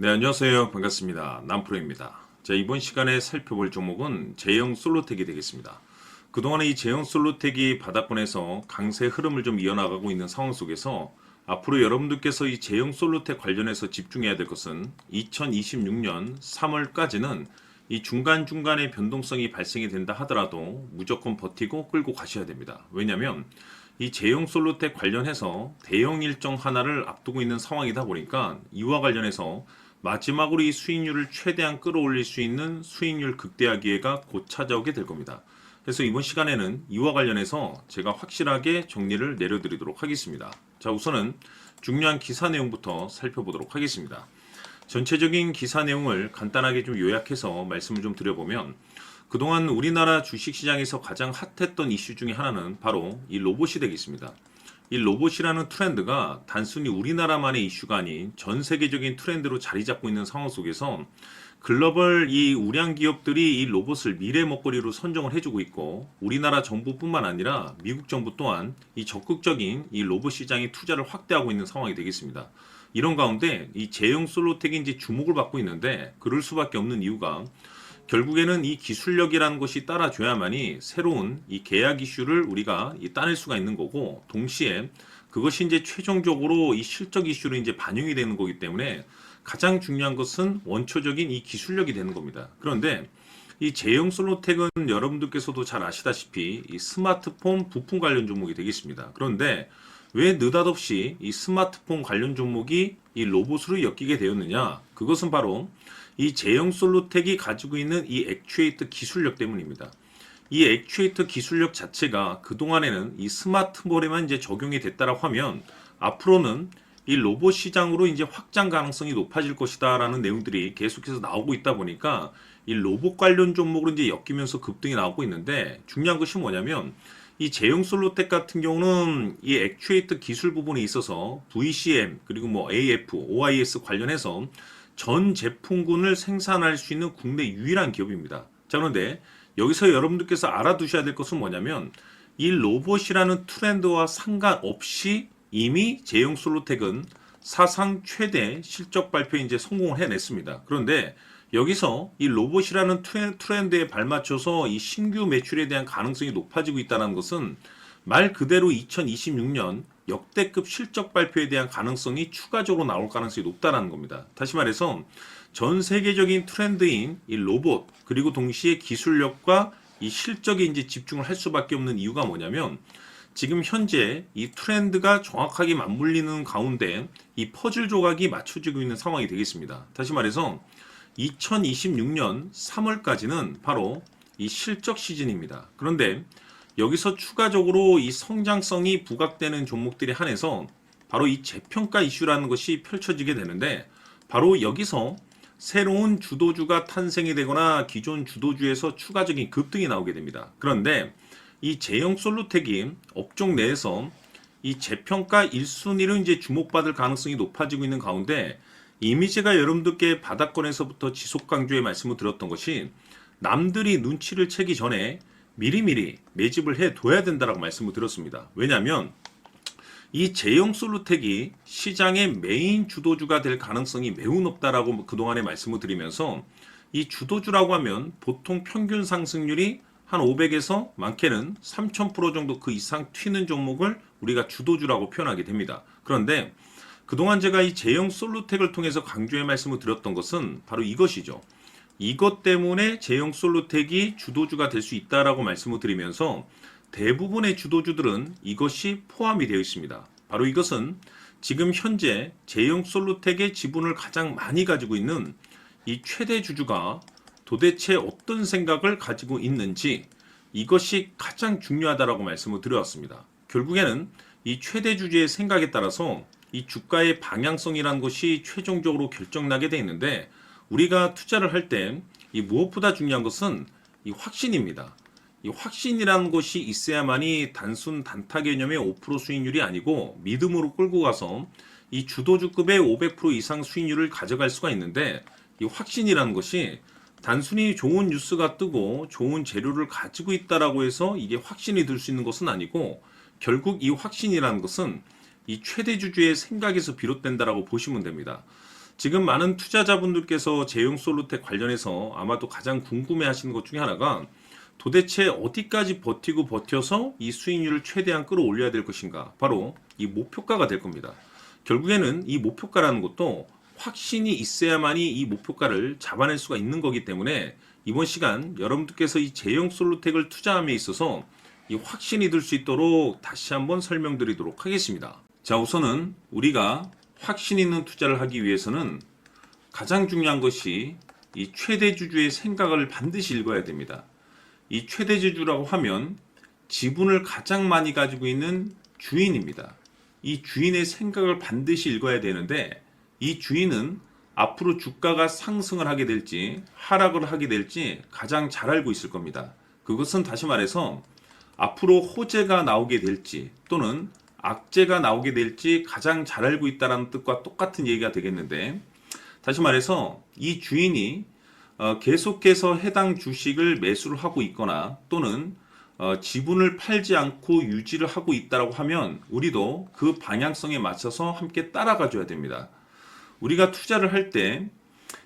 네, 안녕하세요. 반갑습니다. 남프로입니다. 자, 이번 시간에 살펴볼 종목은 제형 솔로텍이 되겠습니다. 그동안에 이 제형 솔로텍이 바닥권에서 강세 흐름을 좀 이어나가고 있는 상황 속에서 앞으로 여러분들께서 이 제형 솔로텍 관련해서 집중해야 될 것은 2026년 3월까지는 이 중간중간에 변동성이 발생이 된다 하더라도 무조건 버티고 끌고 가셔야 됩니다. 왜냐하면 이 제형 솔로텍 관련해서 대형 일정 하나를 앞두고 있는 상황이다 보니까 이와 관련해서 마지막으로 이 수익률을 최대한 끌어올릴 수 있는 수익률 극대화 기회가 곧 찾아오게 될 겁니다. 그래서 이번 시간에는 이와 관련해서 제가 확실하게 정리를 내려드리도록 하겠습니다. 자, 우선은 중요한 기사 내용부터 살펴보도록 하겠습니다. 전체적인 기사 내용을 간단하게 좀 요약해서 말씀을 좀 드려보면 그동안 우리나라 주식시장에서 가장 핫했던 이슈 중에 하나는 바로 이 로봇이 되겠습니다. 이 로봇이라는 트렌드가 단순히 우리나라만의 이슈가 아닌 전 세계적인 트렌드로 자리 잡고 있는 상황 속에서 글로벌 이 우량 기업들이 이 로봇을 미래 먹거리로 선정을 해주고 있고 우리나라 정부뿐만 아니라 미국 정부 또한 이 적극적인 이 로봇 시장에 투자를 확대하고 있는 상황이 되겠습니다. 이런 가운데 이 제형 솔로텍이 이제 주목을 받고 있는데 그럴 수밖에 없는 이유가 결국에는 이 기술력이라는 것이 따라줘야만이 새로운 이 계약 이슈를 우리가 따낼 수가 있는 거고 동시에 그것이 이제 최종적으로 이 실적 이슈로 이제 반영이 되는 거기 때문에 가장 중요한 것은 원초적인 이 기술력이 되는 겁니다. 그런데 이 제형 솔로텍은 여러분들께서도 잘 아시다시피 이 스마트폰 부품 관련 종목이 되겠습니다. 그런데 왜 느닷없이 이 스마트폰 관련 종목이 이 로봇으로 엮이게 되었느냐? 그것은 바로 이 제형 솔로텍이 가지고 있는 이 액추에이터 기술력 때문입니다. 이 액추에이터 기술력 자체가 그동안에는 이 스마트폰에만 이제 적용이 됐다라고 하면 앞으로는 이 로봇 시장으로 이제 확장 가능성이 높아질 것이다라는 내용들이 계속해서 나오고 있다 보니까 이 로봇 관련 종목으로 이제 엮이면서 급등이 나오고 있는데 중요한 것이 뭐냐면 이 제형 솔로텍 같은 경우는 이 액추에이터 기술 부분에 있어서 VCM 그리고 뭐 AF, OIS 관련해서 전 제품군을 생산할 수 있는 국내 유일한 기업입니다. 자, 그런데 여기서 여러분들께서 알아두셔야 될 것은 뭐냐면 이 로봇이라는 트렌드와 상관없이 이미 제형 솔로텍은 사상 최대 실적 발표에 이제 성공을 해냈습니다. 그런데 여기서 이 로봇이라는 트렌드에 발맞춰서 이 신규 매출에 대한 가능성이 높아지고 있다는 것은 말 그대로 2026년 역대급 실적 발표에 대한 가능성이 추가적으로 나올 가능성이 높다는 겁니다. 다시 말해서 전 세계적인 트렌드인 이 로봇 그리고 동시에 기술력과 이 실적에 이제 집중을 할 수밖에 없는 이유가 뭐냐면 지금 현재 이 트렌드가 정확하게 맞물리는 가운데 이 퍼즐 조각이 맞춰지고 있는 상황이 되겠습니다. 다시 말해서 2026년 3월까지는 바로 이 실적 시즌입니다. 그런데 여기서 추가적으로 이 성장성이 부각되는 종목들에 한해서 바로 이 재평가 이슈라는 것이 펼쳐지게 되는데 바로 여기서 새로운 주도주가 탄생이 되거나 기존 주도주에서 추가적인 급등이 나오게 됩니다. 그런데 이 제형 솔로텍이 업종 내에서 이 재평가 1순위로 이제 주목받을 가능성이 높아지고 있는 가운데 이미 제가 여러분들께 바닥권에서부터 지속 강조의 말씀을 드렸던 것이 남들이 눈치를 채기 전에 미리미리 매집을 해둬야 된다라고 말씀을 드렸습니다. 왜냐하면 이 제형 솔로텍이 시장의 메인 주도주가 될 가능성이 매우 높다라고 그동안에 말씀을 드리면서 이 주도주라고 하면 보통 평균 상승률이 한 500에서 많게는 3000% 정도 그 이상 튀는 종목을 우리가 주도주라고 표현하게 됩니다. 그런데 그동안 제가 이 제형 솔로텍을 통해서 강조의 말씀을 드렸던 것은 바로 이것이죠. 이것 때문에 제형 솔로텍이 주도주가 될 수 있다라고 말씀을 드리면서 대부분의 주도주들은 이것이 포함이 되어 있습니다. 바로 이것은 지금 현재 제형 솔로텍의 지분을 가장 많이 가지고 있는 이 최대 주주가 도대체 어떤 생각을 가지고 있는지 이것이 가장 중요하다라고 말씀을 드려왔습니다. 결국에는 이 최대 주주의 생각에 따라서 이 주가의 방향성이라는 것이 최종적으로 결정나게 되어 있는데 우리가 투자를 할 때 이 무엇보다 중요한 것은 이 확신입니다. 이 확신이라는 것이 있어야만이 단순 단타 개념의 5% 수익률이 아니고 믿음으로 끌고 가서 이 주도주급의 500% 이상 수익률을 가져갈 수가 있는데 이 확신이라는 것이 단순히 좋은 뉴스가 뜨고 좋은 재료를 가지고 있다라고 해서 이게 확신이 들 수 있는 것은 아니고 결국 이 확신이라는 것은 이 최대 주주의 생각에서 비롯된다라고 보시면 됩니다. 지금 많은 투자자분들께서 제형 솔루텍 관련해서 아마도 가장 궁금해 하시는 것 중에 하나가 도대체 어디까지 버티고 버텨서 이 수익률을 최대한 끌어올려야 될 것인가? 바로 이 목표가가 될 겁니다. 결국에는 이 목표가라는 것도 확신이 있어야만이 이 목표가를 잡아낼 수가 있는 거기 때문에 이번 시간 여러분들께서 이 제형 솔루텍을 투자함에 있어서 이 확신이 들 수 있도록 다시 한번 설명드리도록 하겠습니다. 자, 우선은 우리가 확신 있는 투자를 하기 위해서는 가장 중요한 것이 이 최대주주의 생각을 반드시 읽어야 됩니다. 이 최대주주라고 하면 지분을 가장 많이 가지고 있는 주인입니다. 이 주인의 생각을 반드시 읽어야 되는데 이 주인은 앞으로 주가가 상승을 하게 될지 하락을 하게 될지 가장 잘 알고 있을 겁니다. 그것은 다시 말해서 앞으로 호재가 나오게 될지 또는 악재가 나오게 될지 가장 잘 알고 있다는 뜻과 똑같은 얘기가 되겠는데, 다시 말해서 이 주인이 계속해서 해당 주식을 매수를 하고 있거나 또는 지분을 팔지 않고 유지를 하고 있다고 하면 우리도 그 방향성에 맞춰서 함께 따라가 줘야 됩니다. 우리가 투자를 할 때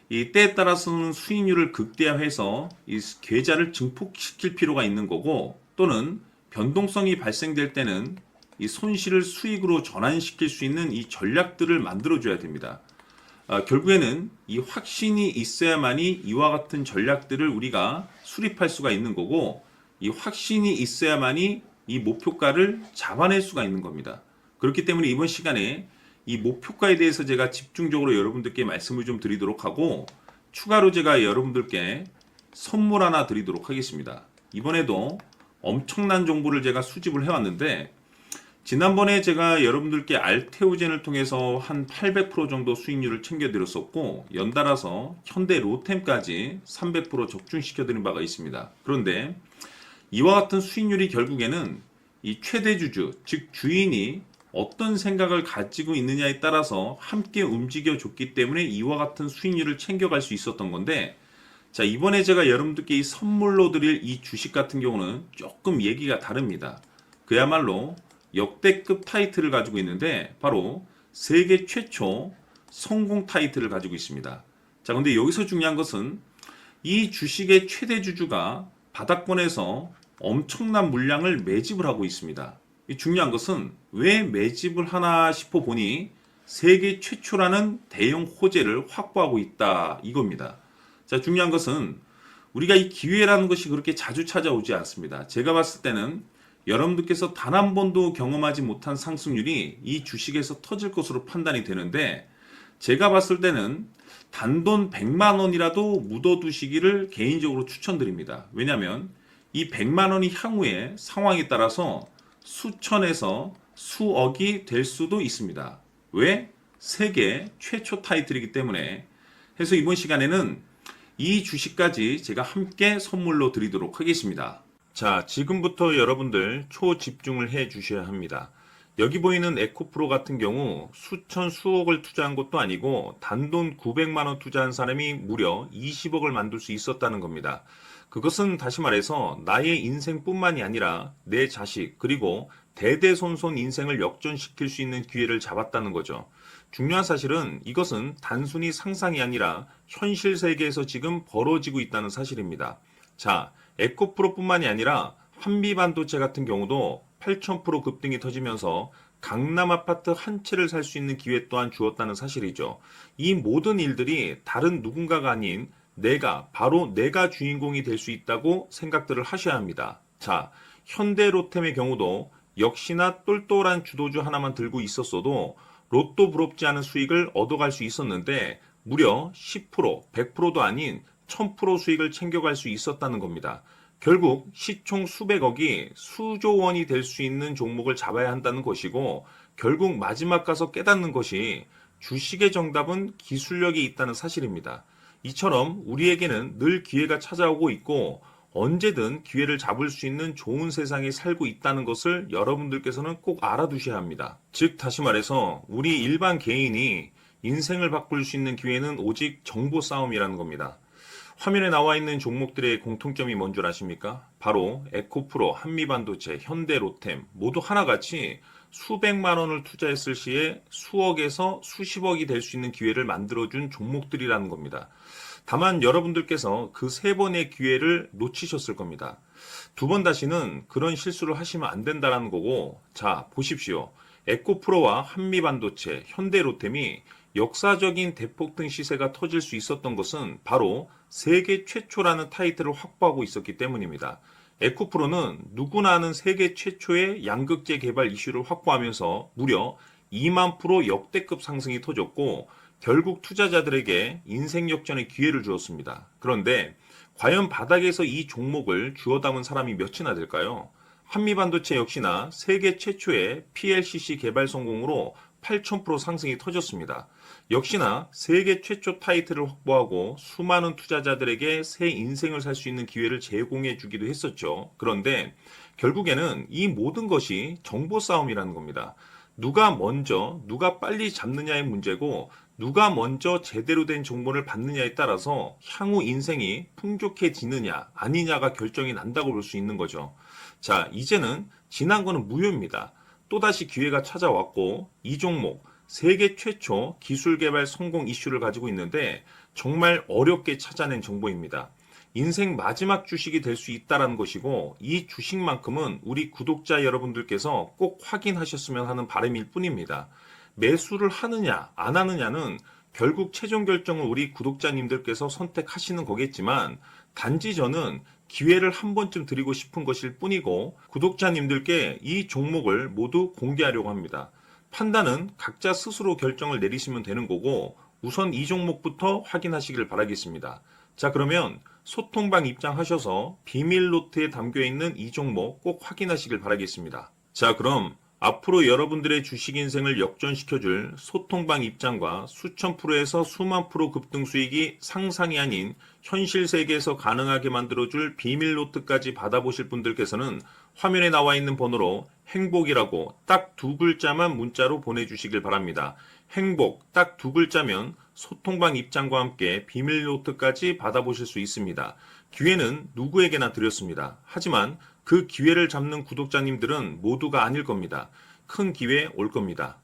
이 때에 따라서는 수익률을 극대화해서 이 계좌를 증폭시킬 필요가 있는 거고, 또는 변동성이 발생될 때는 이 손실을 수익으로 전환시킬 수 있는 이 전략들을 만들어 줘야 됩니다. 결국에는 이 확신이 있어야만이 이와 같은 전략들을 우리가 수립할 수가 있는 거고, 이 확신이 있어야만이 이 목표가를 잡아낼 수가 있는 겁니다. 그렇기 때문에 이번 시간에 이 목표가에 대해서 제가 집중적으로 여러분들께 말씀을 좀 드리도록 하고, 추가로 제가 여러분들께 선물 하나 드리도록 하겠습니다. 이번에도 엄청난 정보를 제가 수집을 해왔는데, 지난번에 제가 여러분들께 알테오젠을 통해서 한 800% 정도 수익률을 챙겨드렸었고, 연달아서 현대 로템까지 300% 적중시켜드린 바가 있습니다. 그런데 이와 같은 수익률이 결국에는 이 최대주주, 즉 주인이 어떤 생각을 가지고 있느냐에 따라서 함께 움직여줬기 때문에 이와 같은 수익률을 챙겨갈 수 있었던 건데, 자, 이번에 제가 여러분들께 이 선물로 드릴 이 주식 같은 경우는 조금 얘기가 다릅니다. 그야말로 역대급 타이틀을 가지고 있는데 바로 세계 최초 성공 타이틀을 가지고 있습니다. 자, 근데 여기서 중요한 것은 이 주식의 최대주주가 바닥권에서 엄청난 물량을 매집을 하고 있습니다. 이 중요한 것은 왜 매집을 하나 싶어 보니 세계 최초라는 대형 호재를 확보하고 있다, 이겁니다. 자, 중요한 것은 우리가 이 기회라는 것이 그렇게 자주 찾아오지 않습니다. 제가 봤을 때는 여러분들께서 단 한 번도 경험하지 못한 상승률이 이 주식에서 터질 것으로 판단이 되는데, 제가 봤을 때는 단돈 100만 원이라도 묻어두시기를 개인적으로 추천드립니다. 왜냐하면 이 100만 원이 향후에 상황에 따라서 수천에서 수억이 될 수도 있습니다. 왜? 세계 최초 타이틀이기 때문에. 해서 이번 시간에는 이 주식까지 제가 함께 선물로 드리도록 하겠습니다. 자, 지금부터 여러분들 초집중을 해 주셔야 합니다. 여기 보이는 에코프로 같은 경우 수천 수억을 투자한 것도 아니고 단돈 900만 원 투자한 사람이 무려 20억을 만들 수 있었다는 겁니다. 그것은 다시 말해서 나의 인생뿐만이 아니라 내 자식 그리고 대대손손 인생을 역전시킬 수 있는 기회를 잡았다는 거죠. 중요한 사실은 이것은 단순히 상상이 아니라 현실 세계에서 지금 벌어지고 있다는 사실입니다. 자, 에코프로뿐만이 아니라 한미반도체 같은 경우도 8000% 급등이 터지면서 강남 아파트 한 채를 살 수 있는 기회 또한 주었다는 사실이죠. 이 모든 일들이 다른 누군가가 아닌 바로 내가 주인공이 될 수 있다고 생각들을 하셔야 합니다. 자, 현대로템의 경우도 역시나 똘똘한 주도주 하나만 들고 있었어도 로또 부럽지 않은 수익을 얻어갈 수 있었는데 무려 10%, 100%도 아닌 1000% 수익을 챙겨갈 수 있었다는 겁니다. 결국 시총 수백억이 수조 원이 될 수 있는 종목을 잡아야 한다는 것이고, 결국 마지막 가서 깨닫는 것이 주식의 정답은 기술력이 있다는 사실입니다. 이처럼 우리에게는 늘 기회가 찾아오고 있고 언제든 기회를 잡을 수 있는 좋은 세상에 살고 있다는 것을 여러분들께서는 꼭 알아두셔야 합니다. 즉 다시 말해서 우리 일반 개인이 인생을 바꿀 수 있는 기회는 오직 정보 싸움이라는 겁니다. 화면에 나와 있는 종목들의 공통점이 뭔 줄 아십니까? 바로 에코프로, 한미반도체, 현대로템 모두 하나같이 수백만 원을 투자했을 시에 수억에서 수십억이 될 수 있는 기회를 만들어준 종목들이라는 겁니다. 다만 여러분들께서 그 세 번의 기회를 놓치셨을 겁니다. 두 번 다시는 그런 실수를 하시면 안 된다는 거고, 자, 보십시오. 에코프로와 한미반도체, 현대로템이 역사적인 대폭등 시세가 터질 수 있었던 것은 바로 세계 최초라는 타이틀을 확보하고 있었기 때문입니다. 에코프로는 누구나 아는 세계 최초의 양극재 개발 이슈를 확보하면서 무려 2만 프로 역대급 상승이 터졌고 결국 투자자들에게 인생 역전의 기회를 주었습니다. 그런데 과연 바닥에서 이 종목을 주워 담은 사람이 몇이나 될까요? 한미반도체 역시나 세계 최초의 PLCC 개발 성공으로 8,000% 상승이 터졌습니다. 역시나 세계 최초 타이틀을 확보하고 수많은 투자자들에게 새 인생을 살 수 있는 기회를 제공해 주기도 했었죠. 그런데 결국에는 이 모든 것이 정보 싸움이라는 겁니다. 누가 먼저, 누가 빨리 잡느냐의 문제고 누가 먼저 제대로 된 정보를 받느냐에 따라서 향후 인생이 풍족해지느냐 아니냐가 결정이 난다고 볼 수 있는 거죠. 자, 이제는 지난 거는 무효입니다. 또다시 기회가 찾아왔고 이 종목 세계 최초 기술 개발 성공 이슈를 가지고 있는데 정말 어렵게 찾아낸 정보입니다. 인생 마지막 주식이 될 수 있다는 것이고 이 주식만큼은 우리 구독자 여러분들께서 꼭 확인하셨으면 하는 바람일 뿐입니다. 매수를 하느냐 안 하느냐는 결국 최종 결정을 우리 구독자님들께서 선택하시는 거겠지만 단지 저는 기회를 한 번쯤 드리고 싶은 것일 뿐이고 구독자님들께 이 종목을 모두 공개하려고 합니다. 판단은 각자 스스로 결정을 내리시면 되는 거고 우선 이 종목부터 확인하시길 바라겠습니다. 자, 그러면 소통방 입장하셔서 비밀 노트에 담겨 있는 이 종목 꼭 확인하시길 바라겠습니다. 자, 그럼 앞으로 여러분들의 주식 인생을 역전시켜줄 소통방 입장과 수천 프로에서 수만 프로 급등 수익이 상상이 아닌 현실 세계에서 가능하게 만들어줄 비밀 노트까지 받아보실 분들께서는 화면에 나와 있는 번호로 행복이라고 딱 두 글자만 문자로 보내주시길 바랍니다. 행복 딱 두 글자면 소통방 입장과 함께 비밀 노트까지 받아보실 수 있습니다. 기회는 누구에게나 드렸습니다. 하지만 그 기회를 잡는 구독자님들은 모두가 아닐 겁니다. 큰 기회 올 겁니다.